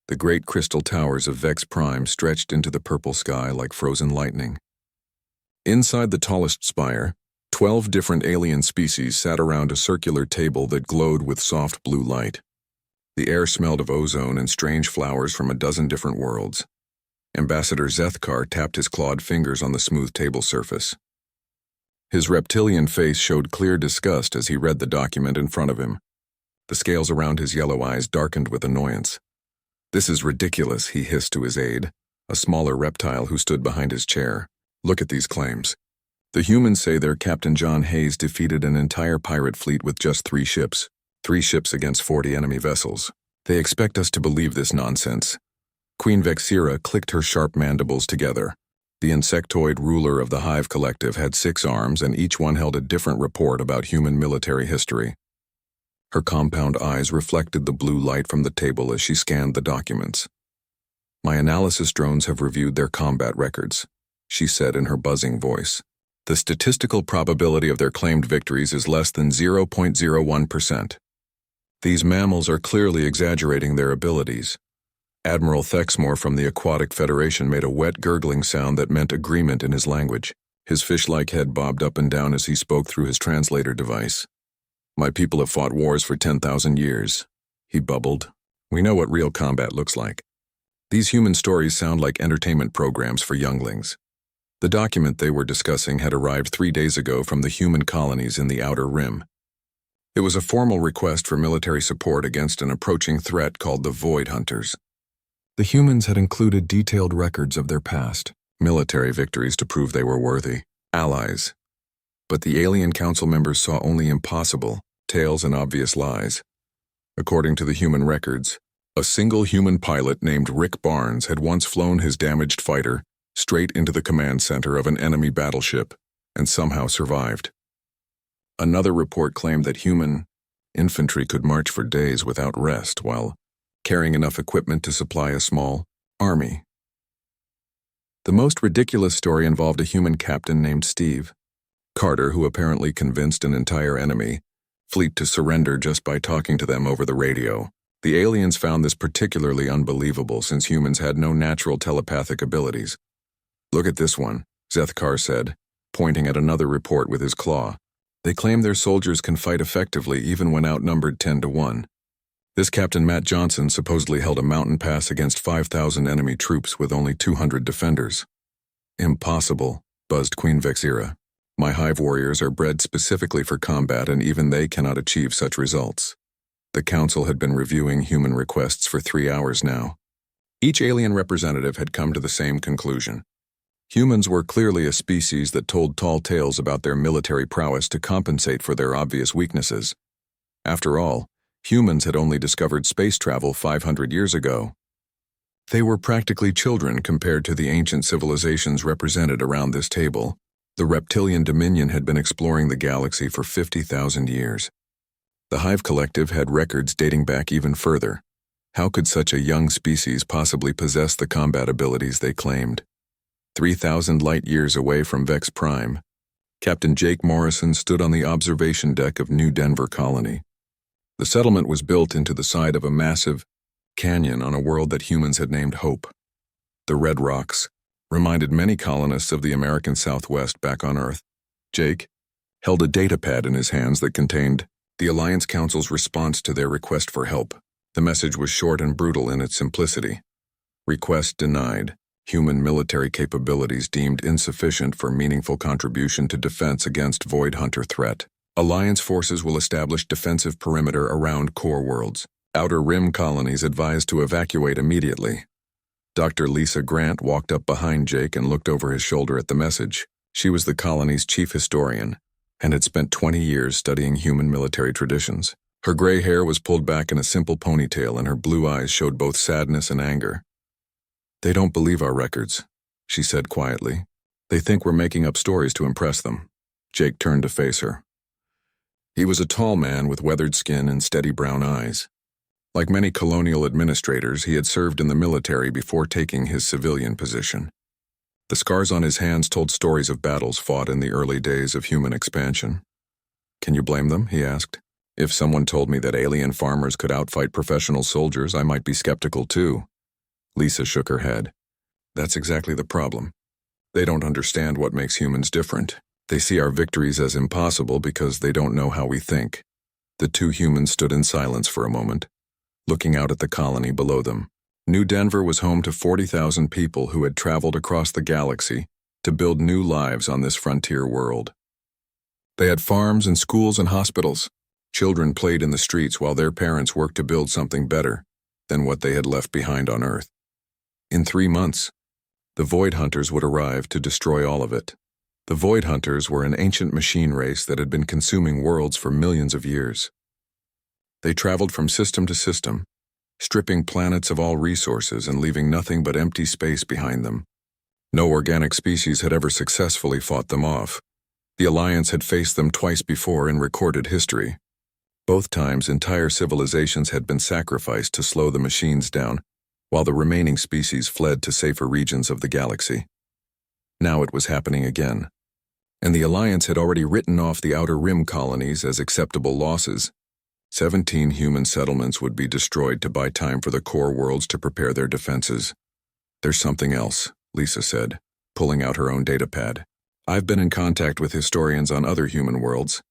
The great crystal towers of Vex Prime stretched into the purple sky like frozen lightning. Inside the tallest spire, 12 different alien species sat around a circular table that glowed with soft blue light. The air smelled of ozone and strange flowers from a dozen different worlds. Ambassador Zethkar tapped his clawed fingers on the smooth table surface. His reptilian face showed clear disgust as he read the document in front of him. The scales around his yellow eyes darkened with annoyance. "This is ridiculous," he hissed to his aide, a smaller reptile who stood behind his chair. "Look at these claims. The humans say their Captain John Hayes defeated an entire pirate fleet with just 3 ships. 3 ships against 40 enemy vessels. They expect us to believe this nonsense." Queen Vexira clicked her sharp mandibles together. The insectoid ruler of the Hive Collective had 6 arms, and each one held a different report about human military history. Her compound eyes reflected the blue light from the table as she scanned the documents. "My analysis drones have reviewed their combat records," she said in her buzzing voice. "The statistical probability of their claimed victories is less than 0.01%. These mammals are clearly exaggerating their abilities." Admiral Thexmore from the Aquatic Federation made a wet gurgling sound that meant agreement in his language. His fish-like head bobbed up and down as he spoke through his translator device. "My people have fought wars for 10,000 years, he bubbled. "We know what real combat looks like. These human stories sound like entertainment programs for younglings." The document they were discussing had arrived 3 days ago from the human colonies in the Outer Rim. It was a formal request for military support against an approaching threat called the Void Hunters. The humans had included detailed records of their past, military victories to prove they were worthy, allies. But the alien council members saw only impossible, tales and obvious lies. According to the human records, a single human pilot named Rick Barnes had once flown his damaged fighter straight into the command center of an enemy battleship and somehow survived. Another report claimed that human infantry could march for days without rest while carrying enough equipment to supply a small army. The most ridiculous story involved a human captain named Steve Carter, who apparently convinced an entire enemy fleet to surrender just by talking to them over the radio. The aliens found this particularly unbelievable since humans had no natural telepathic abilities. "Look at this one," Zethkar said, pointing at another report with his claw. "They claim their soldiers can fight effectively even when outnumbered 10 to 1. This Captain Matt Johnson supposedly held a mountain pass against 5,000 enemy troops with only 200 defenders." "Impossible," buzzed Queen Vexira. "My hive warriors are bred specifically for combat, and even they cannot achieve such results." The council had been reviewing human requests for 3 hours now. Each alien representative had come to the same conclusion. Humans were clearly a species that told tall tales about their military prowess to compensate for their obvious weaknesses. After all, humans had only discovered space travel 500 years ago. They were practically children compared to the ancient civilizations represented around this table. The reptilian dominion had been exploring the galaxy for 50,000 years. The Hive Collective had records dating back even further. How could such a young species possibly possess the combat abilities they claimed? 3,000 light-years away from Vex Prime, Captain Jake Morrison stood on the observation deck of New Denver Colony. The settlement was built into the side of a massive canyon on a world that humans had named Hope. The red rocks reminded many colonists of the American Southwest back on Earth. Jake held a datapad in his hands that contained the Alliance Council's response to their request for help. The message was short and brutal in its simplicity. Request denied. Human military capabilities deemed insufficient for meaningful contribution to defense against Void Hunter threat. Alliance forces will establish defensive perimeter around core worlds. Outer Rim colonies advised to evacuate immediately. Dr. Lisa Grant walked up behind Jake and looked over his shoulder at the message. She was the colony's chief historian and had spent 20 years studying human military traditions. Her gray hair was pulled back in a simple ponytail and her blue eyes showed both sadness and anger. "They don't believe our records," she said quietly. "They think we're making up stories to impress them." Jake turned to face her. He was a tall man with weathered skin and steady brown eyes. Like many colonial administrators, he had served in the military before taking his civilian position. The scars on his hands told stories of battles fought in the early days of human expansion. "Can you blame them?" he asked. "If someone told me that alien farmers could outfight professional soldiers, I might be skeptical too." Lisa shook her head. That's exactly the problem. They don't understand what makes humans different. They see our victories as impossible because they don't know how we think. The two humans stood in silence for a moment, looking out at the colony below them. New Denver was home to 40,000 people who had traveled across the galaxy to build new lives on this frontier world. They had farms and schools and hospitals. Children played in the streets while their parents worked to build something better than what they had left behind on Earth. In 3 months, the Void Hunters would arrive to destroy all of it. The Void Hunters were an ancient machine race that had been consuming worlds for millions of years. They traveled from system to system, stripping planets of all resources and leaving nothing but empty space behind them. No organic species had ever successfully fought them off. The Alliance had faced them twice before in recorded history. Both times, entire civilizations had been sacrificed to slow the machines down, while the remaining species fled to safer regions of the galaxy. Now it was happening again, and the Alliance had already written off the Outer Rim colonies as acceptable losses. 17 human settlements would be destroyed to buy time for the core worlds to prepare their defenses. There's something else, Lisa said, pulling out her own datapad. I've been in contact with historians on other human worlds.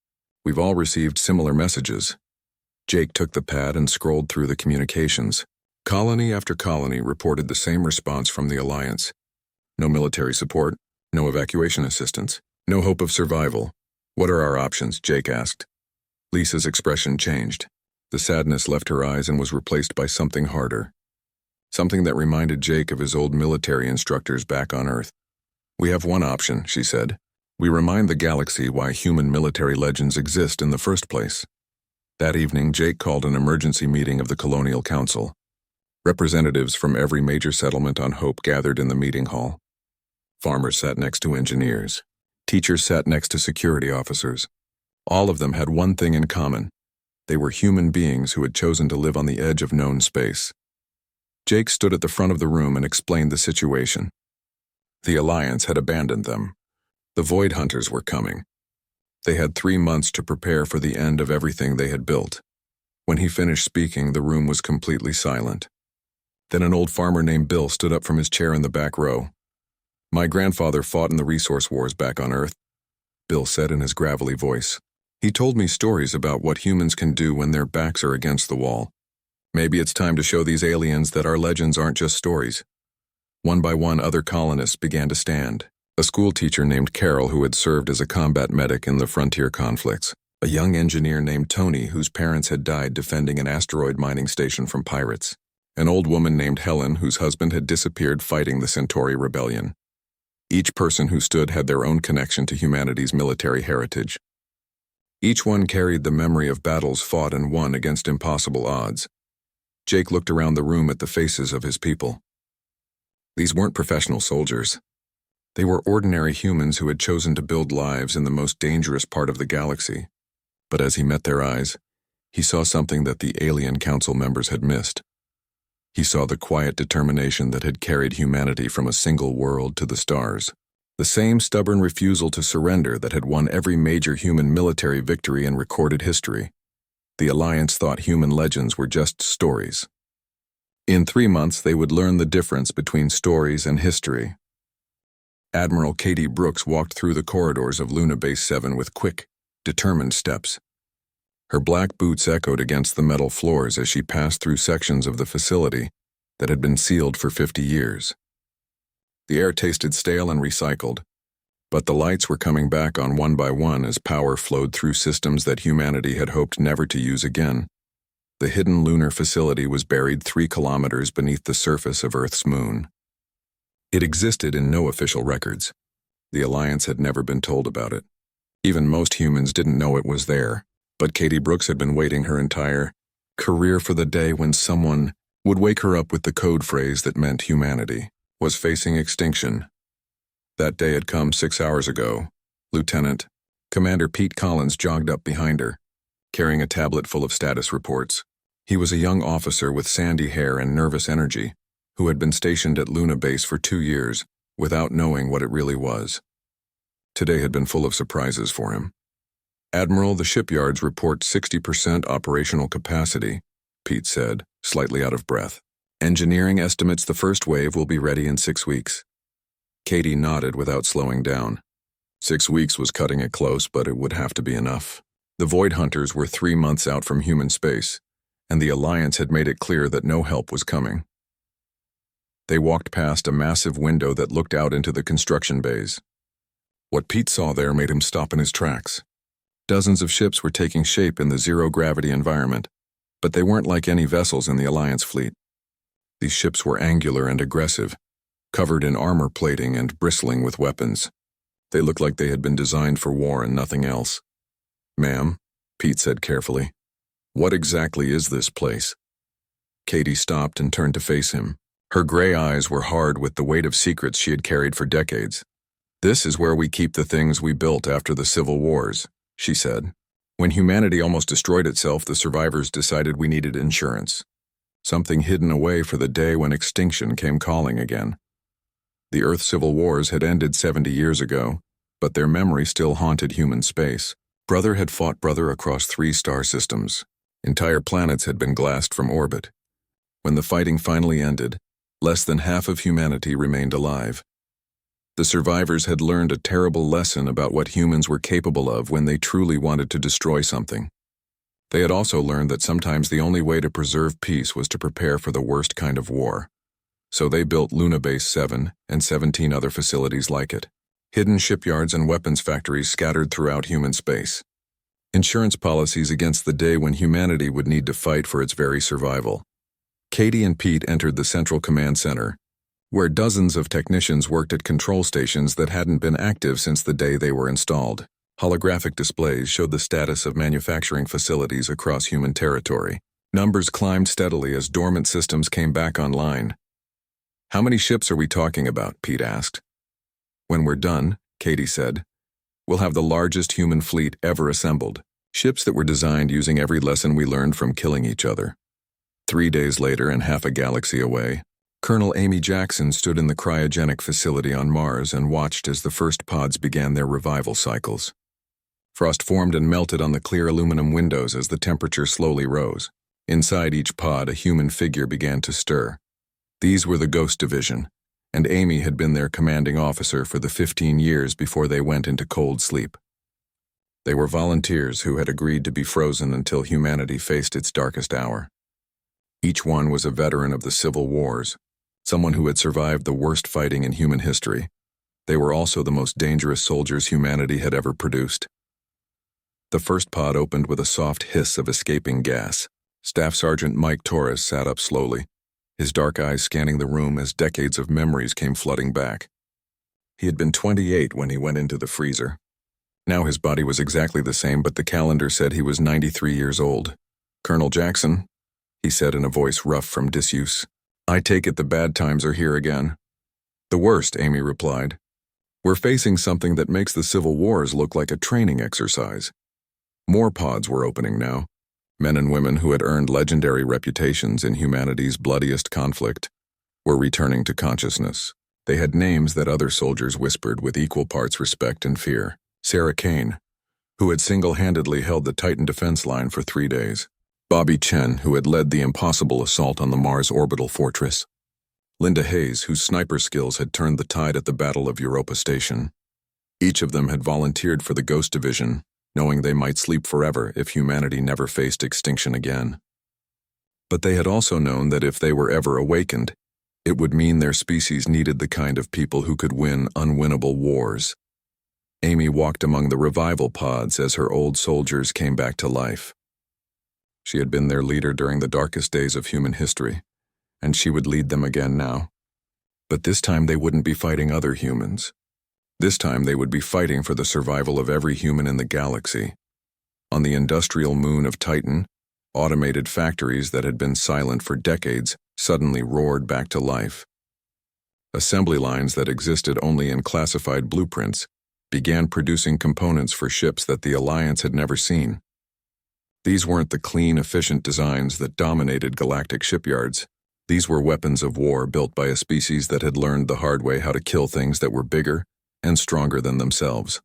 We've all received similar messages. Jake took the pad and scrolled through the communications. Colony after colony reported the same response from the Alliance. No military support, no evacuation assistance, no hope of survival. What are our options? Jake asked. Lisa's expression changed. The sadness left her eyes and was replaced by something harder. Something that reminded Jake of his old military instructors back on Earth. We have one option, she said. We remind the galaxy why human military legends exist in the first place. That evening, Jake called an emergency meeting of the Colonial Council. Representatives from every major settlement on Hope gathered in the meeting hall. Farmers sat next to engineers. Teachers sat next to security officers. All of them had one thing in common. They were human beings who had chosen to live on the edge of known space. Jake stood at the front of the room and explained the situation. The Alliance had abandoned them. The Void Hunters were coming. They had 3 months to prepare for the end of everything they had built. When he finished speaking, the room was completely silent. Then an old farmer named Bill stood up from his chair in the back row. My grandfather fought in the resource wars back on Earth, Bill said in his gravelly voice. He told me stories about what humans can do when their backs are against the wall. Maybe it's time to show these aliens that our legends aren't just stories. One by one, other colonists began to stand. A school teacher named Carol, who had served as a combat medic in the frontier conflicts. A young engineer named Tony, whose parents had died defending an asteroid mining station from pirates. An old woman named Helen, whose husband had disappeared fighting the Centauri Rebellion. Each person who stood had their own connection to humanity's military heritage. Each one carried the memory of battles fought and won against impossible odds. Jake looked around the room at the faces of his people. These weren't professional soldiers. They were ordinary humans who had chosen to build lives in the most dangerous part of the galaxy. But as he met their eyes, he saw something that the alien council members had missed. He saw the quiet determination that had carried humanity from a single world to the stars. The same stubborn refusal to surrender that had won every major human military victory in recorded history. The Alliance thought human legends were just stories. In 3 months, they would learn the difference between stories and history. Admiral Katie Brooks walked through the corridors of Luna Base 7 with quick, determined steps. Her black boots echoed against the metal floors as she passed through sections of the facility that had been sealed for 50 years. The air tasted stale and recycled, but the lights were coming back on one by one as power flowed through systems that humanity had hoped never to use again. The hidden lunar facility was buried 3 kilometers beneath the surface of Earth's moon. It existed in no official records. The Alliance had never been told about it. Even most humans didn't know it was there, but Katie Brooks had been waiting her entire career for the day when someone would wake her up with the code phrase that meant humanity was facing extinction. That day had come 6 hours ago. Lieutenant Commander Pete Collins jogged up behind her, carrying a tablet full of status reports. He was a young officer with sandy hair and nervous energy, who had been stationed at Luna Base for 2 years without knowing what it really was. Today had been full of surprises for him. Admiral, the shipyards report 60% operational capacity, Pete said, slightly out of breath. Engineering estimates the first wave will be ready in 6 weeks. Katie nodded without slowing down. 6 weeks was cutting it close, but it would have to be enough. The Void Hunters were 3 months out from human space, and the Alliance had made it clear that no help was coming. They walked past a massive window that looked out into the construction bays. What Pete saw there made him stop in his tracks. Dozens of ships were taking shape in the zero-gravity environment, but they weren't like any vessels in the Alliance fleet. These ships were angular and aggressive, covered in armor plating and bristling with weapons. They looked like they had been designed for war and nothing else. "Ma'am," Pete said carefully, "what exactly is this place?" Katie stopped and turned to face him. Her gray eyes were hard with the weight of secrets she had carried for decades. "This is where we keep the things we built after the Civil Wars," she said. "When humanity almost destroyed itself, the survivors decided we needed insurance. Something hidden away for the day when extinction came calling again. The Earth Civil Wars had ended 70 years ago, but their memory still haunted human space. Brother had fought brother across 3 star systems. Entire planets had been glassed from orbit. When the fighting finally ended, less than half of humanity remained alive. The survivors had learned a terrible lesson about what humans were capable of when they truly wanted to destroy something. They had also learned that sometimes the only way to preserve peace was to prepare for the worst kind of war. So they built Luna Base 7 and 17 other facilities like it. Hidden shipyards and weapons factories scattered throughout human space. Insurance policies against the day when humanity would need to fight for its very survival. Katie and Pete entered the Central Command Center, where dozens of technicians worked at control stations that hadn't been active since the day they were installed. Holographic displays showed the status of manufacturing facilities across human territory. Numbers climbed steadily as dormant systems came back online. "How many ships are we talking about?" Pete asked. "When we're done," Katie said, "we'll have the largest human fleet ever assembled. Ships that were designed using every lesson we learned from killing each other." 3 days later and half a galaxy away, Colonel Amy Jackson stood in the cryogenic facility on Mars and watched as the first pods began their revival cycles. Frost formed and melted on the clear aluminum windows as the temperature slowly rose. Inside each pod, a human figure began to stir. These were the Ghost Division, and Amy had been their commanding officer for the 15 years before they went into cold sleep. They were volunteers who had agreed to be frozen until humanity faced its darkest hour. Each one was a veteran of the Civil Wars, someone who had survived the worst fighting in human history. They were also the most dangerous soldiers humanity had ever produced. The first pod opened with a soft hiss of escaping gas. Staff Sergeant Mike Torres sat up slowly, his dark eyes scanning the room as decades of memories came flooding back. He had been 28 when he went into the freezer. Now his body was exactly the same, but the calendar said he was 93 years old. "Colonel Jackson," he said in a voice rough from disuse, "I take it the bad times are here again." "The worst," Amy replied. "We're facing something that makes the Civil Wars look like a training exercise." More pods were opening now. Men and women who had earned legendary reputations in humanity's bloodiest conflict were returning to consciousness. They had names that other soldiers whispered with equal parts respect and fear. Sarah Kane, who had single-handedly held the Titan defense line for 3 days. Bobby Chen, who had led the impossible assault on the Mars orbital fortress. Linda Hayes, whose sniper skills had turned the tide at the Battle of Europa Station. Each of them had volunteered for the Ghost Division, knowing they might sleep forever if humanity never faced extinction again. But they had also known that if they were ever awakened, it would mean their species needed the kind of people who could win unwinnable wars. Amy walked among the revival pods as her old soldiers came back to life. She had been their leader during the darkest days of human history, and she would lead them again now. But this time they wouldn't be fighting other humans. This time they would be fighting for the survival of every human in the galaxy. On the industrial moon of Titan, automated factories that had been silent for decades suddenly roared back to life. Assembly lines that existed only in classified blueprints began producing components for ships that the Alliance had never seen. These weren't the clean, efficient designs that dominated galactic shipyards. These were weapons of war built by a species that had learned the hard way how to kill things that were bigger and stronger than themselves.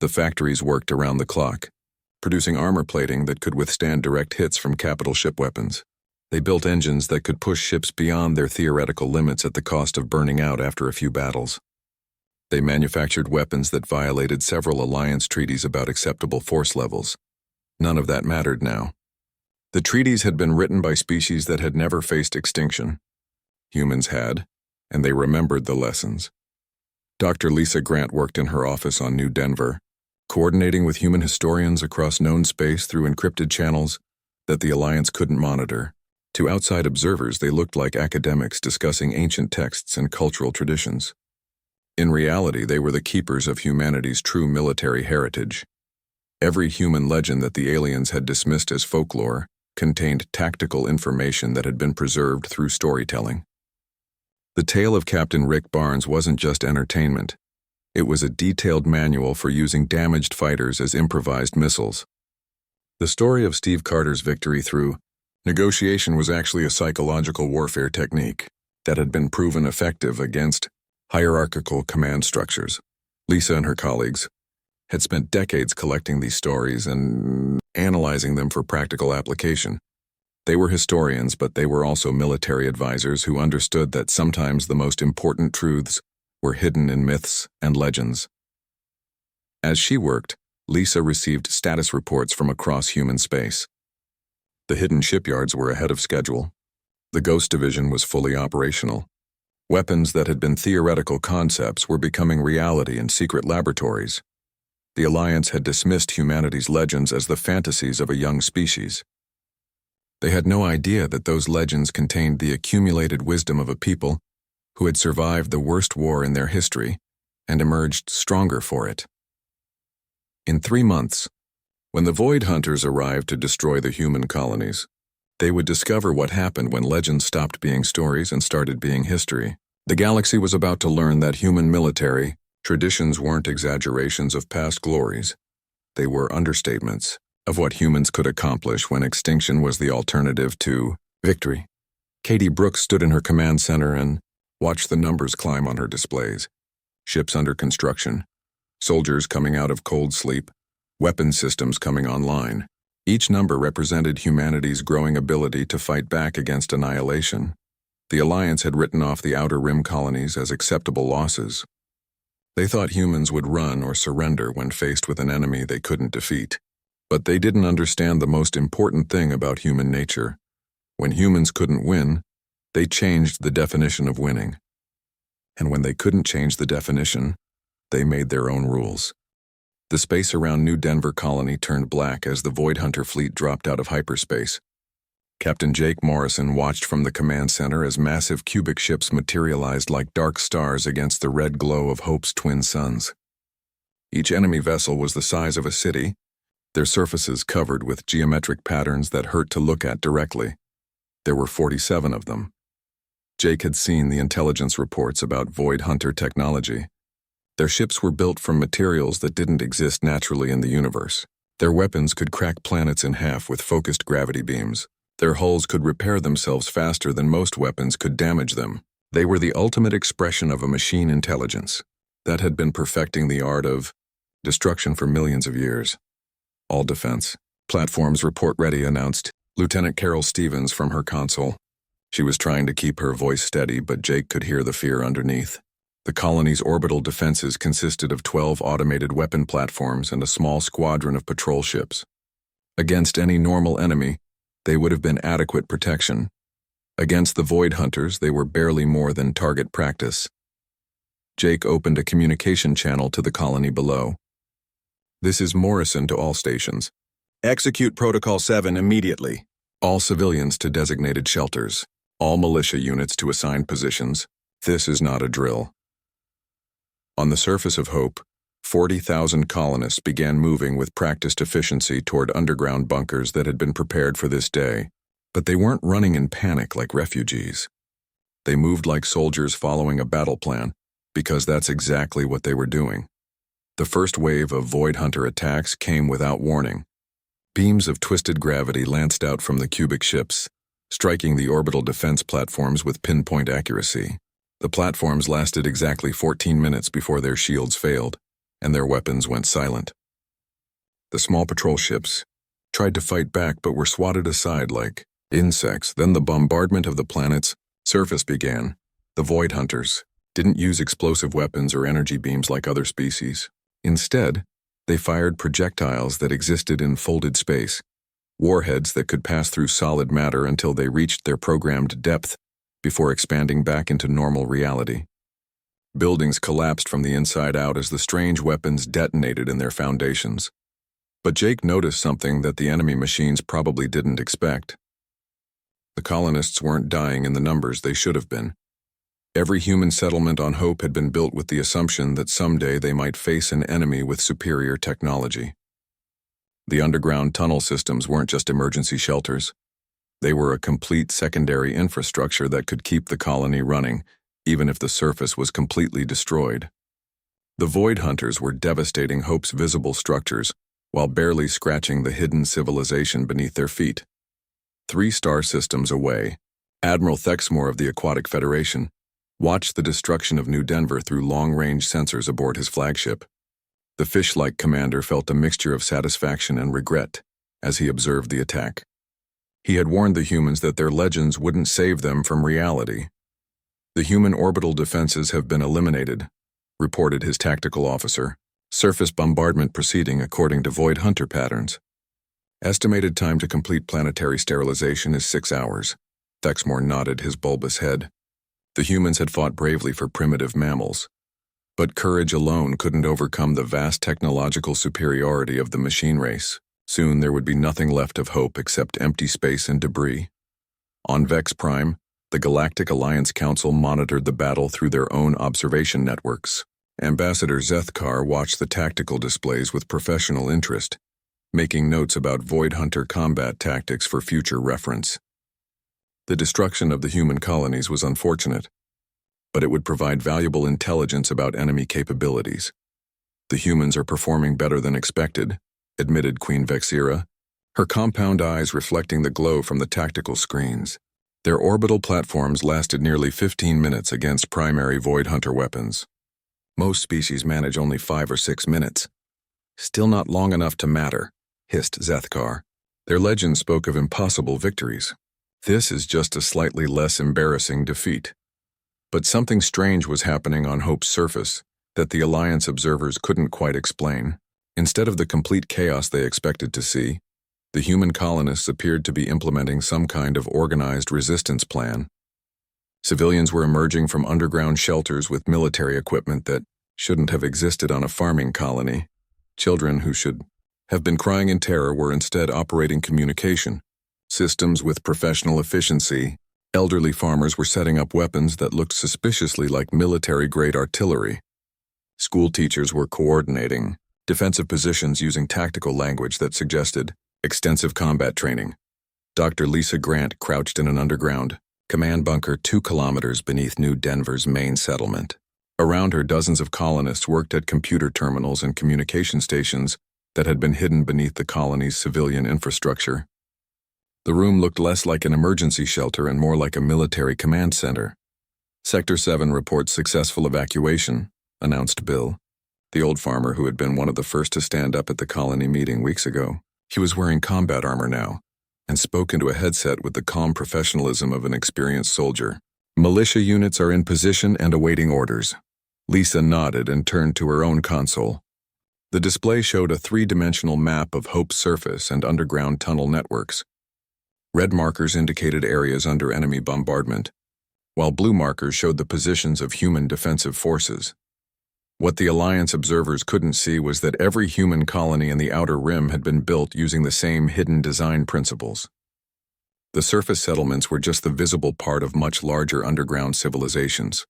The factories worked around the clock, producing armor plating that could withstand direct hits from capital ship weapons. They built engines that could push ships beyond their theoretical limits at the cost of burning out after a few battles. They manufactured weapons that violated several alliance treaties about acceptable force levels. None of that mattered now. The treaties had been written by species that had never faced extinction. Humans had, and they remembered the lessons. Dr. Lisa Grant worked in her office on New Denver, coordinating with human historians across known space through encrypted channels that the Alliance couldn't monitor. To outside observers, they looked like academics discussing ancient texts and cultural traditions. In reality, they were the keepers of humanity's true military heritage. Every human legend that the aliens had dismissed as folklore contained tactical information that had been preserved through storytelling. The tale of Captain Rick Barnes wasn't just entertainment. It was a detailed manual for using damaged fighters as improvised missiles. The story of Steve Carter's victory through negotiation was actually a psychological warfare technique that had been proven effective against hierarchical command structures. Lisa and her colleagues had spent decades collecting these stories and analyzing them for practical application. They were historians, but they were also military advisors who understood that sometimes the most important truths were hidden in myths and legends. As she worked, Lisa received status reports from across human space. The hidden shipyards were ahead of schedule. The Ghost Division was fully operational. Weapons that had been theoretical concepts were becoming reality in secret laboratories. The Alliance had dismissed humanity's legends as the fantasies of a young species. They had no idea that those legends contained the accumulated wisdom of a people who had survived the worst war in their history and emerged stronger for it. In 3 months, when the Void Hunters arrived to destroy the human colonies, they would discover what happened when legends stopped being stories and started being history. The galaxy was about to learn that human military traditions weren't exaggerations of past glories. They were understatements of what humans could accomplish when extinction was the alternative to victory. Katie Brooks stood in her command center and watched the numbers climb on her displays. Ships under construction, soldiers coming out of cold sleep, weapon systems coming online. Each number represented humanity's growing ability to fight back against annihilation. The Alliance had written off the Outer Rim colonies as acceptable losses. They thought humans would run or surrender when faced with an enemy they couldn't defeat. But they didn't understand the most important thing about human nature. When humans couldn't win, they changed the definition of winning. And when they couldn't change the definition, they made their own rules. The space around New Denver colony turned black as the Void Hunter fleet dropped out of hyperspace. Captain Jake Morrison watched from the command center as massive cubic ships materialized like dark stars against the red glow of Hope's twin suns. Each enemy vessel was the size of a city, their surfaces covered with geometric patterns that hurt to look at directly. There were 47 of them. Jake had seen the intelligence reports about Void Hunter technology. Their ships were built from materials that didn't exist naturally in the universe. Their weapons could crack planets in half with focused gravity beams. Their hulls could repair themselves faster than most weapons could damage them. They were the ultimate expression of a machine intelligence that had been perfecting the art of destruction for millions of years. All defense. Platforms report ready, announced Lieutenant Carol Stevens from her console. She was trying to keep her voice steady, but Jake could hear the fear underneath. The colony's orbital defenses consisted of 12 automated weapon platforms and a small squadron of patrol ships. Against any normal enemy, they would have been adequate protection. Against the Void Hunters, they were barely more than target practice. Jake opened a communication channel to the colony below. This is Morrison to all stations. Execute Protocol 7 immediately. All civilians to designated shelters. All militia units to assigned positions. This is not a drill. On the surface of Hope, 40,000 colonists began moving with practiced efficiency toward underground bunkers that had been prepared for this day. But they weren't running in panic like refugees. They moved like soldiers following a battle plan, because that's exactly what they were doing. The first wave of Void Hunter attacks came without warning. Beams of twisted gravity lanced out from the cubic ships, striking the orbital defense platforms with pinpoint accuracy. The platforms lasted exactly 14 minutes before their shields failed, and their weapons went silent. The small patrol ships tried to fight back but were swatted aside like Insects, then the bombardment of the planet's surface began. The Void Hunters didn't use explosive weapons or energy beams like other species. Instead, they fired projectiles that existed in folded space, warheads that could pass through solid matter until they reached their programmed depth before expanding back into normal reality. Buildings collapsed from the inside out as the strange weapons detonated in their foundations. But Jake noticed something that the enemy machines probably didn't expect. The colonists weren't dying in the numbers they should have been. Every human settlement on Hope had been built with the assumption that someday they might face an enemy with superior technology. The underground tunnel systems weren't just emergency shelters. They were a complete secondary infrastructure that could keep the colony running, even if the surface was completely destroyed. The Void Hunters were devastating Hope's visible structures while barely scratching the hidden civilization beneath their feet. 3 star systems away, Admiral Thexmore of the Aquatic Federation watched the destruction of New Denver through long-range sensors aboard his flagship. The fish-like commander felt a mixture of satisfaction and regret as he observed the attack. He had warned the humans that their legends wouldn't save them from reality. The human orbital defenses have been eliminated, reported his tactical officer, surface bombardment proceeding according to Void Hunter patterns. Estimated time to complete planetary sterilization is 6 hours. Thexmore nodded his bulbous head. The humans had fought bravely for primitive mammals, but courage alone couldn't overcome the vast technological superiority of the machine race. Soon there would be nothing left of Hope except empty space and debris. On Vex Prime, the Galactic Alliance Council monitored the battle through their own observation networks. Ambassador Zethkar watched the tactical displays with professional interest, making notes about Void Hunter combat tactics for future reference. The destruction of the human colonies was unfortunate, but it would provide valuable intelligence about enemy capabilities. The humans are performing better than expected, admitted Queen Vexira, her compound eyes reflecting the glow from the tactical screens. Their orbital platforms lasted nearly 15 minutes against primary Void Hunter weapons. Most species manage only 5 or 6 minutes. Still not long enough to matter, hissed Zethkar. Their legend spoke of impossible victories. This is just a slightly less embarrassing defeat. But something strange was happening on Hope's surface that the Alliance observers couldn't quite explain. Instead of the complete chaos they expected to see, the human colonists appeared to be implementing some kind of organized resistance plan. Civilians were emerging from underground shelters with military equipment that shouldn't have existed on a farming colony. Children who should have been crying in terror were instead operating communication systems with professional efficiency. Elderly farmers were setting up weapons that looked suspiciously like military-grade artillery. School teachers were coordinating defensive positions using tactical language that suggested extensive combat training. Dr. Lisa Grant crouched in an underground command bunker 2 kilometers beneath New Denver's main settlement. Around her, dozens of colonists worked at computer terminals and communication stations that had been hidden beneath the colony's civilian infrastructure. The room looked less like an emergency shelter and more like a military command center. Sector 7 reports successful evacuation, announced Bill, the old farmer who had been one of the first to stand up at the colony meeting weeks ago. He was wearing combat armor now, and spoke into a headset with the calm professionalism of an experienced soldier. Militia units are in position and awaiting orders. Lisa nodded and turned to her own console. The display showed a 3-dimensional map of Hope's surface and underground tunnel networks. Red markers indicated areas under enemy bombardment, while blue markers showed the positions of human defensive forces. What the Alliance observers couldn't see was that every human colony in the Outer Rim had been built using the same hidden design principles. The surface settlements were just the visible part of much larger underground civilizations.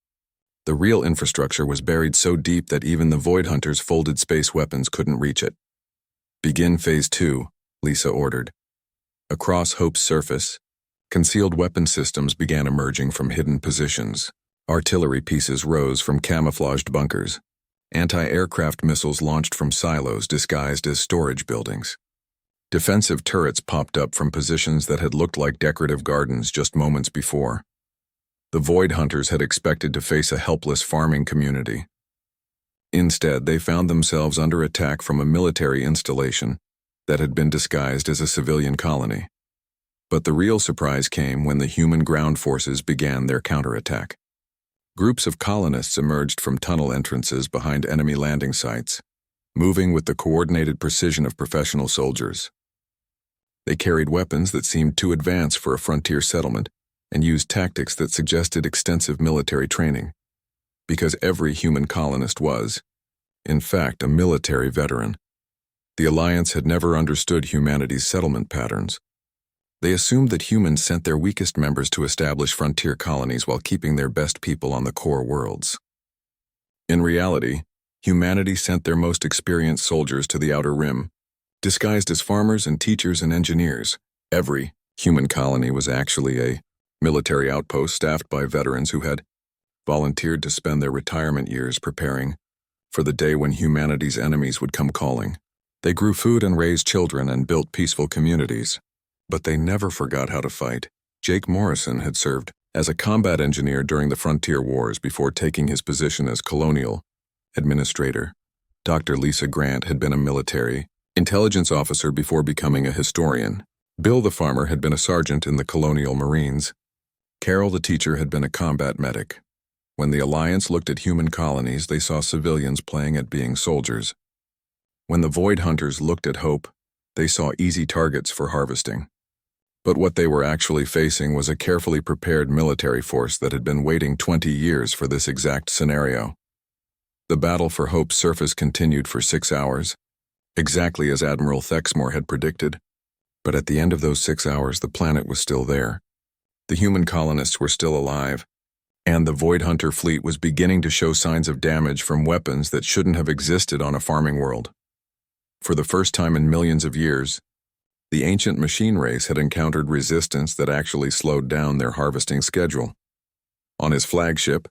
The real infrastructure was buried so deep that even the Void Hunters' folded space weapons couldn't reach it. Begin Phase 2, Lisa ordered. Across Hope's surface, concealed weapon systems began emerging from hidden positions. Artillery pieces rose from camouflaged bunkers. Anti-aircraft missiles launched from silos disguised as storage buildings. Defensive turrets popped up from positions that had looked like decorative gardens just moments before. The Void Hunters had expected to face a helpless farming community. Instead, they found themselves under attack from a military installation that had been disguised as a civilian colony. But the real surprise came when the human ground forces began their counterattack. Groups of colonists emerged from tunnel entrances behind enemy landing sites, moving with the coordinated precision of professional soldiers. They carried weapons that seemed too advanced for a frontier settlement and used tactics that suggested extensive military training, because every human colonist was, in fact, a military veteran. The Alliance had never understood humanity's settlement patterns. They assumed that humans sent their weakest members to establish frontier colonies while keeping their best people on the core worlds. In reality, humanity sent their most experienced soldiers to the Outer Rim, disguised as farmers and teachers and engineers. Every human colony was actually a military outpost staffed by veterans who had volunteered to spend their retirement years preparing for the day when humanity's enemies would come calling. They grew food and raised children and built peaceful communities. But they never forgot how to fight. Jake Morrison had served as a combat engineer during the Frontier Wars before taking his position as colonial administrator. Dr. Lisa Grant had been a military intelligence officer before becoming a historian. Bill the farmer had been a sergeant in the Colonial Marines. Carol the teacher had been a combat medic. When the Alliance looked at human colonies, they saw civilians playing at being soldiers. When the Void Hunters looked at Hope, they saw easy targets for harvesting. But what they were actually facing was a carefully prepared military force that had been waiting 20 years for this exact scenario. The battle for Hope's surface continued for 6 hours, exactly as Admiral Thexmore had predicted. But at the end of those 6 hours, the planet was still there. The human colonists were still alive, and the Void Hunter fleet was beginning to show signs of damage from weapons that shouldn't have existed on a farming world. For the first time in millions of years, the ancient machine race had encountered resistance that actually slowed down their harvesting schedule. On his flagship,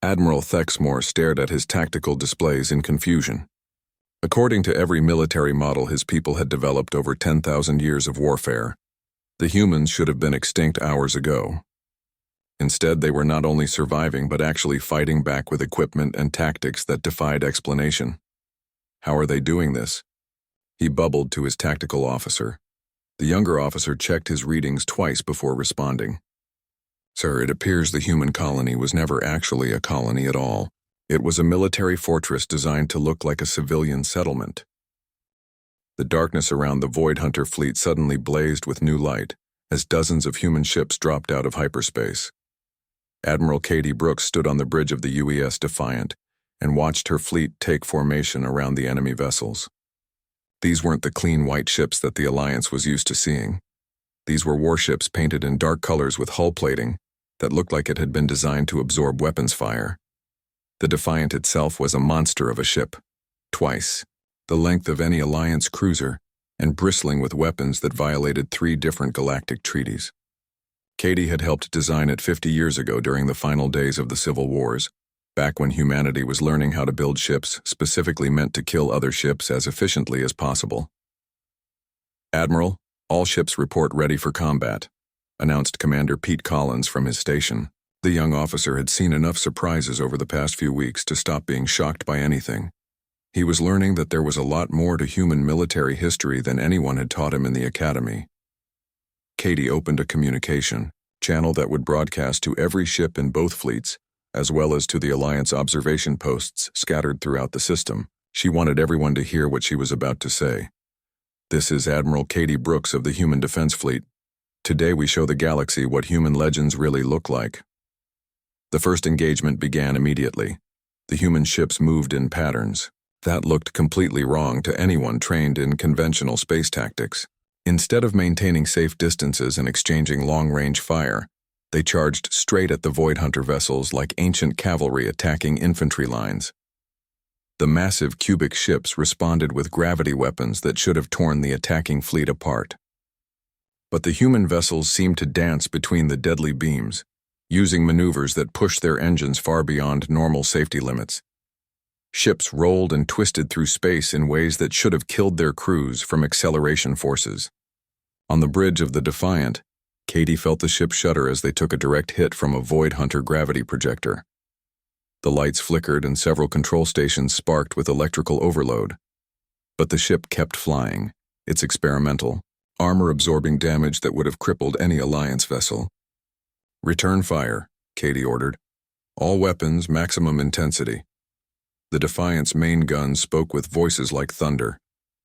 Admiral Thexmore stared at his tactical displays in confusion. According to every military model his people had developed over 10,000 years of warfare, the humans should have been extinct hours ago. Instead, they were not only surviving but actually fighting back with equipment and tactics that defied explanation. How are they doing this? He bubbled to his tactical officer. The younger officer checked his readings twice before responding. Sir, it appears the human colony was never actually a colony at all. It was a military fortress designed to look like a civilian settlement. The darkness around the Void Hunter fleet suddenly blazed with new light as dozens of human ships dropped out of hyperspace. Admiral Katie Brooks stood on the bridge of the UES Defiant and watched her fleet take formation around the enemy vessels. These weren't the clean white ships that the Alliance was used to seeing. These were warships painted in dark colors with hull plating that looked like it had been designed to absorb weapons fire. The Defiant itself was a monster of a ship, twice the length of any Alliance cruiser, and bristling with weapons that violated 3 different galactic treaties. Katie had helped design it 50 years ago during the final days of the Civil Wars, back when humanity was learning how to build ships specifically meant to kill other ships as efficiently as possible. Admiral, all ships report ready for combat, announced Commander Pete Collins from his station. The young officer had seen enough surprises over the past few weeks to stop being shocked by anything. He was learning that there was a lot more to human military history than anyone had taught him in the academy. Katie opened a communication channel that would broadcast to every ship in both fleets, as well as to the Alliance observation posts scattered throughout the system. She wanted everyone to hear what she was about to say. This is Admiral Katie Brooks of the Human Defense Fleet. Today we show the galaxy what human legends really look like. The first engagement began immediately. The human ships moved in patterns. That looked completely wrong to anyone trained in conventional space tactics. Instead of maintaining safe distances and exchanging long-range fire, they charged straight at the Void Hunter vessels like ancient cavalry attacking infantry lines. The massive cubic ships responded with gravity weapons that should have torn the attacking fleet apart. But the human vessels seemed to dance between the deadly beams, using maneuvers that pushed their engines far beyond normal safety limits. Ships rolled and twisted through space in ways that should have killed their crews from acceleration forces. On the bridge of the Defiant, Katie felt the ship shudder as they took a direct hit from a Void Hunter gravity projector. The lights flickered and several control stations sparked with electrical overload. But the ship kept flying, its experimental, armor-absorbing damage that would have crippled any Alliance vessel. "Return fire," Katie ordered. "All weapons, maximum intensity." The Defiant's main gun spoke with voices like thunder,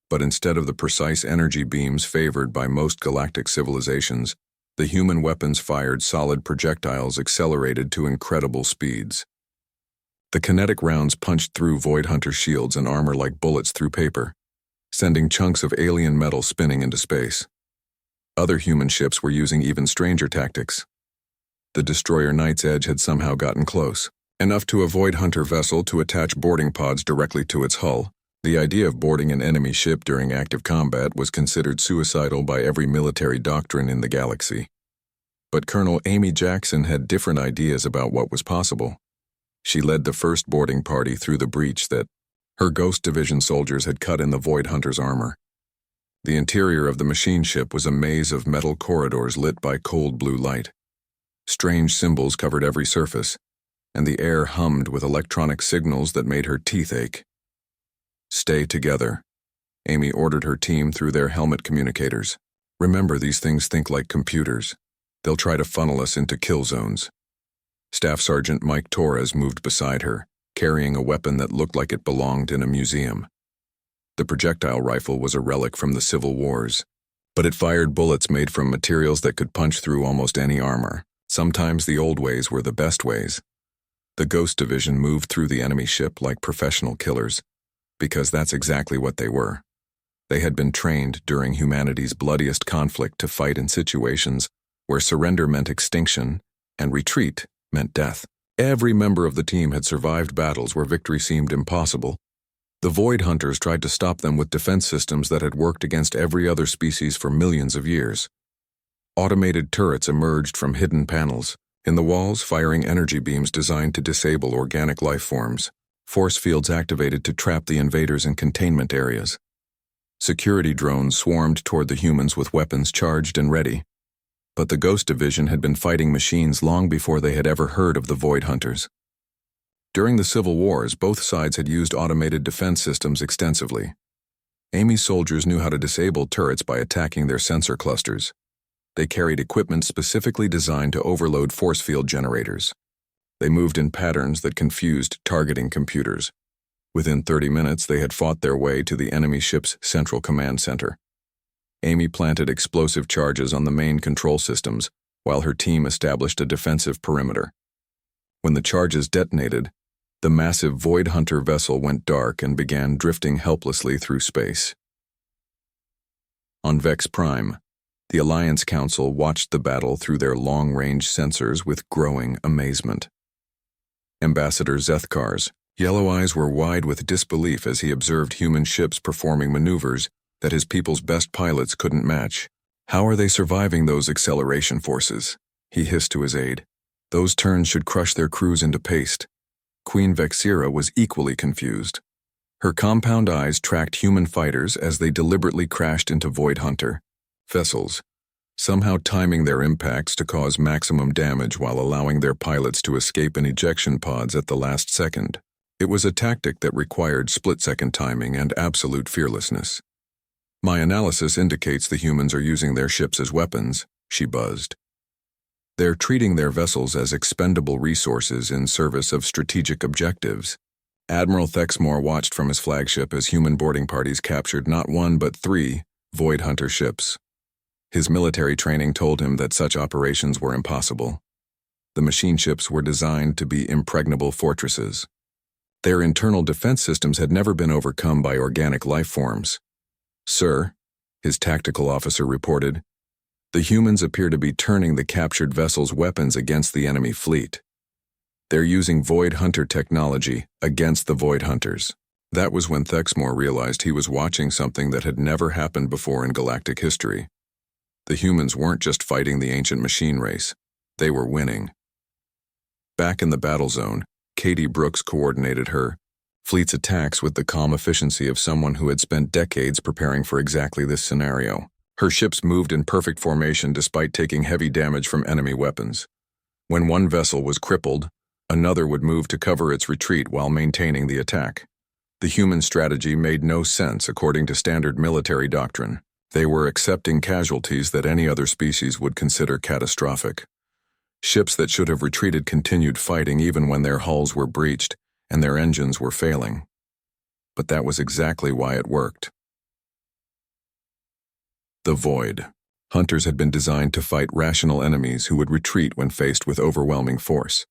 but instead of the precise energy beams favored by most galactic civilizations, the human weapons fired solid projectiles accelerated to incredible speeds. The kinetic rounds punched through Void Hunter shields and armor like bullets through paper, sending chunks of alien metal spinning into space. Other human ships were using even stranger tactics. The destroyer Knight's Edge had somehow gotten close, enough to avoid Hunter vessel to attach boarding pods directly to its hull. The idea of boarding an enemy ship during active combat was considered suicidal by every military doctrine in the galaxy. But Colonel Amy Jackson had different ideas about what was possible. She led the first boarding party through the breach that her Ghost Division soldiers had cut in the Void Hunter's armor. The interior of the machine ship was a maze of metal corridors lit by cold blue light. Strange symbols covered every surface, and the air hummed with electronic signals that made her teeth ache. "Stay together," Amy ordered her team through their helmet communicators. "Remember, these things think like computers. They'll try to funnel us into kill zones." Staff Sergeant Mike Torres moved beside her, carrying a weapon that looked like it belonged in a museum. The projectile rifle was a relic from the Civil Wars, but it fired bullets made from materials that could punch through almost any armor. Sometimes the old ways were the best ways. The Ghost Division moved through the enemy ship like professional killers, because that's exactly what they were. They had been trained during humanity's bloodiest conflict to fight in situations where surrender meant extinction and retreat meant death. Every member of the team had survived battles where victory seemed impossible. The Void Hunters tried to stop them with defense systems that had worked against every other species for millions of years. Automated turrets emerged from hidden panels in the walls, firing energy beams designed to disable organic life forms. Force fields activated to trap the invaders in containment areas. Security drones swarmed toward the humans with weapons charged and ready. But the Ghost Division had been fighting machines long before they had ever heard of the Void Hunters. During the Civil Wars, both sides had used automated defense systems extensively. Amy's soldiers knew how to disable turrets by attacking their sensor clusters. They carried equipment specifically designed to overload force field generators. They moved in patterns that confused targeting computers. Within 30 minutes, they had fought their way to the enemy ship's central command center. Amy planted explosive charges on the main control systems, while her team established a defensive perimeter. When the charges detonated, the massive Void Hunter vessel went dark and began drifting helplessly through space. On Vex Prime, the Alliance Council watched the battle through their long-range sensors with growing amazement. Ambassador Zethkar's yellow eyes were wide with disbelief as he observed human ships performing maneuvers that his people's best pilots couldn't match. "How are they surviving those acceleration forces?" he hissed to his aide. "Those turns should crush their crews into paste." Queen Vexira was equally confused. Her compound eyes tracked human fighters as they deliberately crashed into Void Hunter vessels, somehow timing their impacts to cause maximum damage while allowing their pilots to escape in ejection pods at the last second. It was a tactic that required split-second timing and absolute fearlessness. "My analysis indicates the humans are using their ships as weapons," she buzzed. "They're treating their vessels as expendable resources in service of strategic objectives." Admiral Thexmore watched from his flagship as human boarding parties captured not one but 3 Void Hunter ships. His military training told him that such operations were impossible. The machine ships were designed to be impregnable fortresses. Their internal defense systems had never been overcome by organic life forms. "Sir," his tactical officer reported, "the humans appear to be turning the captured vessel's weapons against the enemy fleet. They're using Void Hunter technology against the Void Hunters." That was when Thexmore realized he was watching something that had never happened before in galactic history. The humans weren't just fighting the ancient machine race. They were winning. Back in the battle zone, Katie Brooks coordinated her fleet's attacks with the calm efficiency of someone who had spent decades preparing for exactly this scenario. Her ships moved in perfect formation despite taking heavy damage from enemy weapons. When one vessel was crippled, another would move to cover its retreat while maintaining the attack. The human strategy made no sense according to standard military doctrine. They were accepting casualties that any other species would consider catastrophic. Ships that should have retreated continued fighting even when their hulls were breached and their engines were failing. But that was exactly why it worked. The Void. Hunters had been designed to fight rational enemies who would retreat when faced with overwhelming force.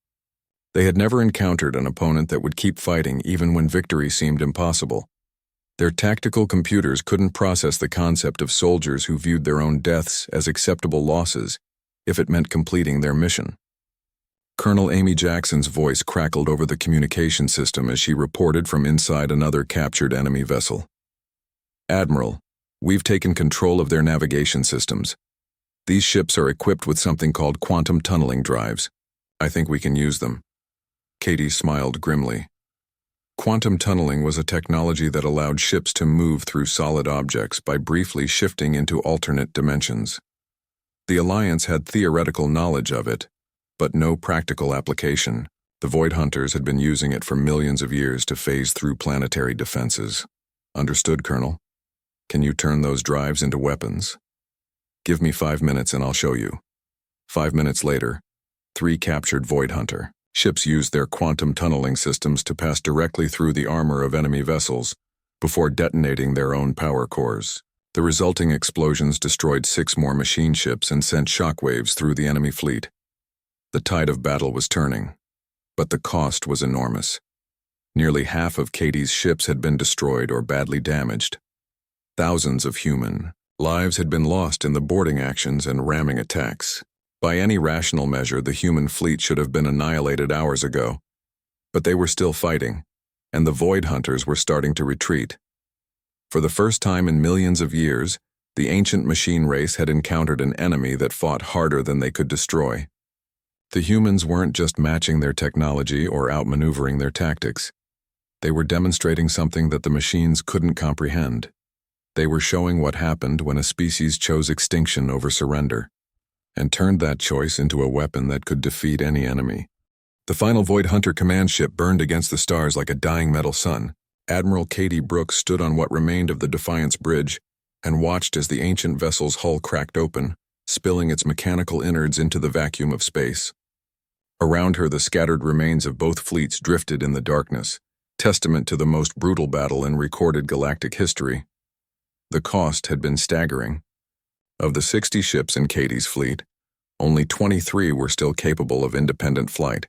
They had never encountered an opponent that would keep fighting even when victory seemed impossible. Their tactical computers couldn't process the concept of soldiers who viewed their own deaths as acceptable losses if it meant completing their mission. Colonel Amy Jackson's voice crackled over the communication system as she reported from inside another captured enemy vessel. "Admiral, we've taken control of their navigation systems. These ships are equipped with something called quantum tunneling drives. I think we can use them." Katie smiled grimly. Quantum tunneling was a technology that allowed ships to move through solid objects by briefly shifting into alternate dimensions. The Alliance had theoretical knowledge of it, but no practical application. The Void Hunters had been using it for millions of years to phase through planetary defenses. "Understood, Colonel. Can you turn those drives into weapons?" "Give me 5 minutes and I'll show you." 5 minutes later, 3 captured Void Hunter ships used their quantum tunneling systems to pass directly through the armor of enemy vessels before detonating their own power cores. The resulting explosions destroyed 6 more machine ships and sent shockwaves through the enemy fleet. The tide of battle was turning, but the cost was enormous. Nearly half of Katie's ships had been destroyed or badly damaged. Thousands of human lives had been lost in the boarding actions and ramming attacks. By any rational measure, the human fleet should have been annihilated hours ago. But they were still fighting, and the Void Hunters were starting to retreat. For the first time in millions of years, the ancient machine race had encountered an enemy that fought harder than they could destroy. The humans weren't just matching their technology or outmaneuvering their tactics. They were demonstrating something that the machines couldn't comprehend. They were showing what happened when a species chose extinction over surrender, and turned that choice into a weapon that could defeat any enemy. The final Void Hunter command ship burned against the stars like a dying metal sun. Admiral Katie Brooks stood on what remained of the Defiance Bridge and watched as the ancient vessel's hull cracked open, spilling its mechanical innards into the vacuum of space. Around her, the scattered remains of both fleets drifted in the darkness, testament to the most brutal battle in recorded galactic history. The cost had been staggering. Of the 60 ships in Katie's fleet, only 23 were still capable of independent flight.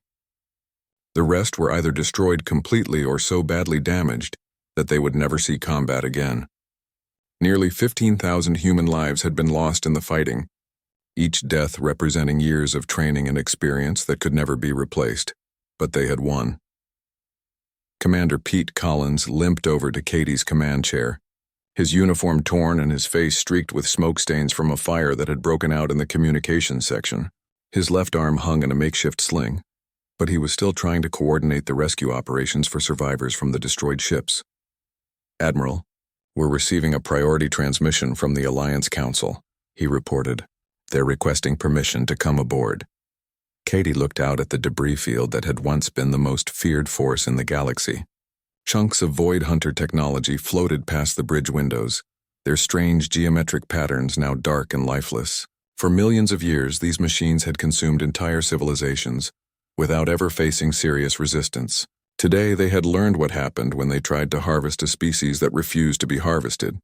The rest were either destroyed completely or so badly damaged that they would never see combat again. Nearly 15,000 human lives had been lost in the fighting, each death representing years of training and experience that could never be replaced, but they had won. Commander Pete Collins limped over to Katie's command chair, his uniform torn and his face streaked with smoke stains from a fire that had broken out in the communications section. His left arm hung in a makeshift sling, but he was still trying to coordinate the rescue operations for survivors from the destroyed ships. "Admiral, we're receiving a priority transmission from the Alliance Council," he reported. "They're requesting permission to come aboard." Katie looked out at the debris field that had once been the most feared force in the galaxy. Chunks of Void Hunter technology floated past the bridge windows, their strange geometric patterns now dark and lifeless. For millions of years, these machines had consumed entire civilizations, without ever facing serious resistance. Today, they had learned what happened when they tried to harvest a species that refused to be harvested.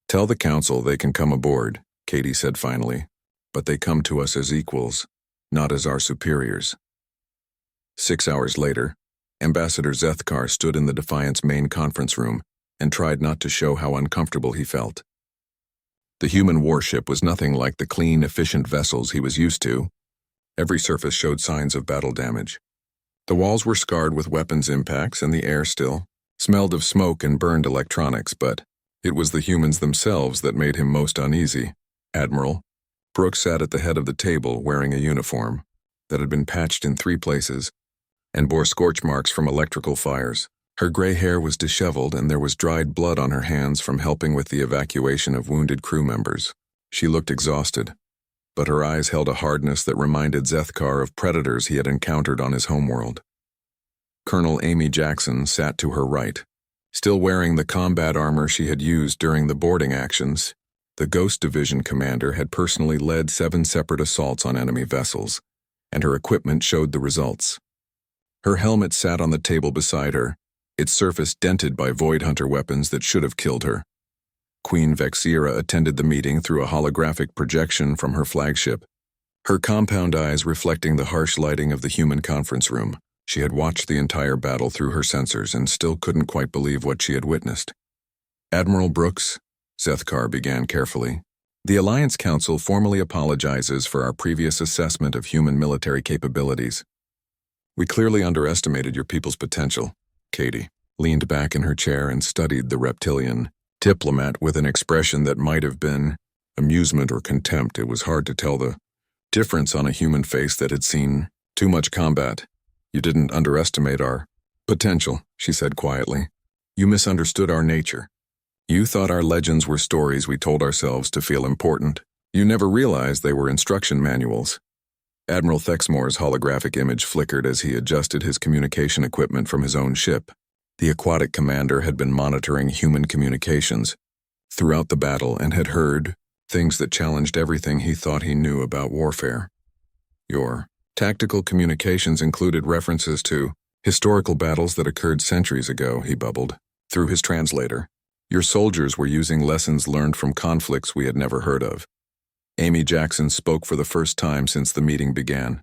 "Tell the Council they can come aboard," Katie said finally, "but they come to us as equals, not as our superiors." 6 hours later, Ambassador Zethkar stood in the Defiance main conference room and tried not to show how uncomfortable he felt. The human warship was nothing like the clean, efficient vessels he was used to. Every surface showed signs of battle damage. The walls were scarred with weapons impacts and the air still smelled of smoke and burned electronics, but it was the humans themselves that made him most uneasy. "Admiral." Brooks sat at the head of the table wearing a uniform that had been patched in 3 places and bore scorch marks from electrical fires. Her gray hair was disheveled and there was dried blood on her hands from helping with the evacuation of wounded crew members. She looked exhausted, but her eyes held a hardness that reminded Zethkar of predators he had encountered on his homeworld. Colonel Amy Jackson sat to her right, still wearing the combat armor she had used during the boarding actions. The Ghost Division commander had personally led 7 separate assaults on enemy vessels, and her equipment showed the results. Her helmet sat on the table beside her, its surface dented by Void Hunter weapons that should have killed her. Queen Vexira attended the meeting through a holographic projection from her flagship, her compound eyes reflecting the harsh lighting of the human conference room. She had watched the entire battle through her sensors and still couldn't quite believe what she had witnessed. Admiral Brooks, Zethkar began carefully, the Alliance Council formally apologizes for our previous assessment of human military capabilities. We clearly underestimated your people's potential. Katie leaned back in her chair and studied the reptilian diplomat with an expression that might have been amusement or contempt. It was hard to tell the difference on a human face that had seen too much combat. You didn't underestimate our potential, she said quietly. You misunderstood our nature. You thought our legends were stories we told ourselves to feel important. You never realized they were instruction manuals. Admiral Thexmore's holographic image flickered as he adjusted his communication equipment from his own ship. The aquatic commander had been monitoring human communications throughout the battle and had heard things that challenged everything he thought he knew about warfare. Your tactical communications included references to historical battles that occurred centuries ago, he bubbled, through his translator. Your soldiers were using lessons learned from conflicts we had never heard of. Amy Jackson spoke for the first time since the meeting began.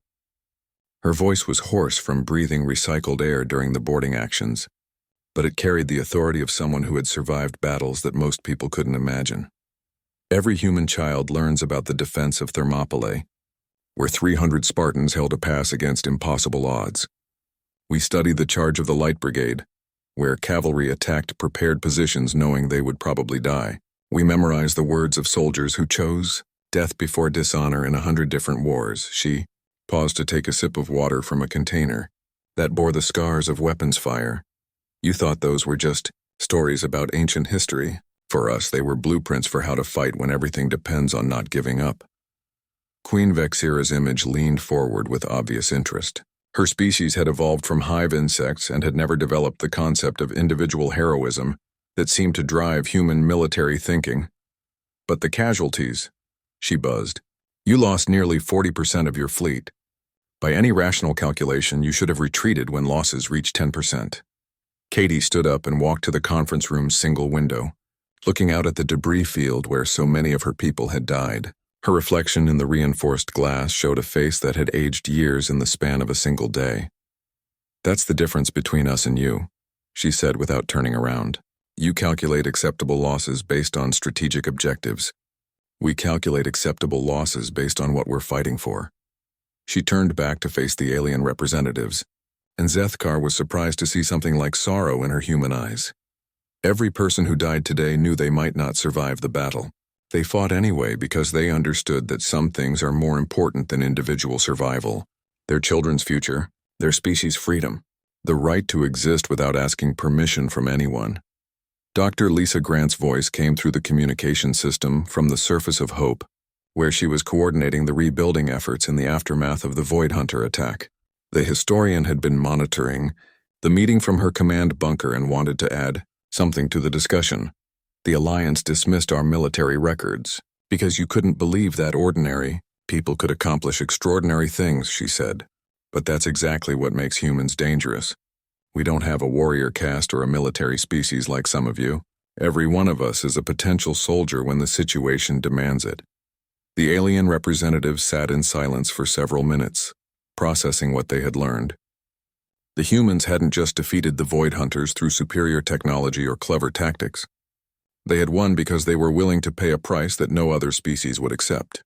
Her voice was hoarse from breathing recycled air during the boarding actions, but it carried the authority of someone who had survived battles that most people couldn't imagine. Every human child learns about the defense of Thermopylae, where 300 Spartans held a pass against impossible odds. We studied the charge of the Light Brigade, where cavalry attacked prepared positions knowing they would probably die. We memorized the words of soldiers who chose death before dishonor in 100 different wars. She paused to take a sip of water from a container that bore the scars of weapons fire. You thought those were just stories about ancient history. For us, they were blueprints for how to fight when everything depends on not giving up. Queen Vexira's image leaned forward with obvious interest. Her species had evolved from hive insects and had never developed the concept of individual heroism that seemed to drive human military thinking. But the casualties, she buzzed. You lost nearly 40% of your fleet. By any rational calculation, you should have retreated when losses reached 10%. Katie stood up and walked to the conference room's single window, looking out at the debris field where so many of her people had died. Her reflection in the reinforced glass showed a face that had aged years in the span of a single day. That's the difference between us and you, she said without turning around. You calculate acceptable losses based on strategic objectives. We calculate acceptable losses based on what we're fighting for. She turned back to face the alien representatives, and Zethkar was surprised to see something like sorrow in her human eyes. Every person who died today knew they might not survive the battle. They fought anyway because they understood that some things are more important than individual survival. Their children's future, their species' freedom, the right to exist without asking permission from anyone. Dr. Lisa Grant's voice came through the communication system from the Surface of Hope, where she was coordinating the rebuilding efforts in the aftermath of the Void Hunter attack. The historian had been monitoring the meeting from her command bunker and wanted to add something to the discussion. The Alliance dismissed our military records because you couldn't believe that ordinary people could accomplish extraordinary things, she said. But that's exactly what makes humans dangerous. We don't have a warrior caste or a military species like some of you. Every one of us is a potential soldier when the situation demands it. The alien representatives sat in silence for several minutes, processing what they had learned. The humans hadn't just defeated the Void Hunters through superior technology or clever tactics. They had won because they were willing to pay a price that no other species would accept.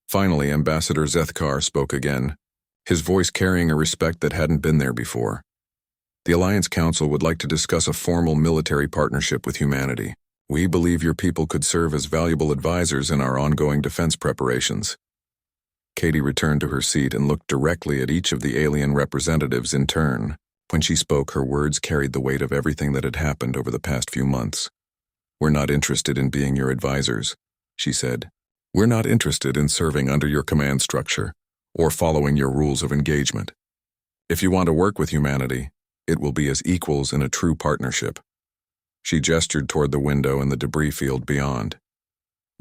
Finally, Ambassador Zethkar spoke again, his voice carrying a respect that hadn't been there before. The Alliance Council would like to discuss a formal military partnership with humanity. We believe your people could serve as valuable advisors in our ongoing defense preparations. Katie returned to her seat and looked directly at each of the alien representatives in turn. When she spoke, her words carried the weight of everything that had happened over the past few months. We're not interested in being your advisors, she said. We're not interested in serving under your command structure or following your rules of engagement. If you want to work with humanity, it will be as equals in a true partnership. She gestured toward the window and the debris field beyond.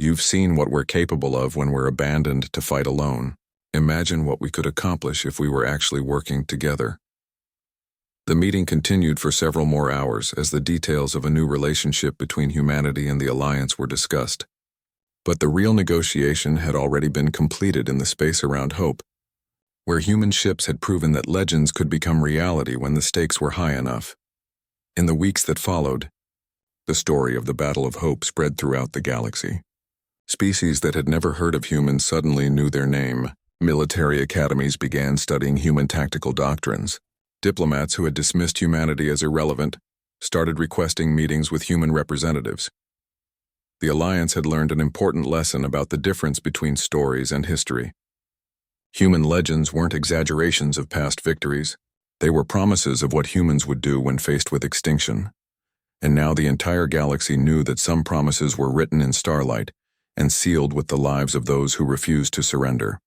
You've seen what we're capable of when we're abandoned to fight alone. Imagine what we could accomplish if we were actually working together. The meeting continued for several more hours as the details of a new relationship between humanity and the Alliance were discussed. But the real negotiation had already been completed in the space around Hope, where human ships had proven that legends could become reality when the stakes were high enough. In the weeks that followed, the story of the Battle of Hope spread throughout the galaxy. Species that had never heard of humans suddenly knew their name. Military academies began studying human tactical doctrines. Diplomats who had dismissed humanity as irrelevant started requesting meetings with human representatives. The Alliance had learned an important lesson about the difference between stories and history. Human legends weren't exaggerations of past victories. They were promises of what humans would do when faced with extinction. And now the entire galaxy knew that some promises were written in starlight and sealed with the lives of those who refused to surrender.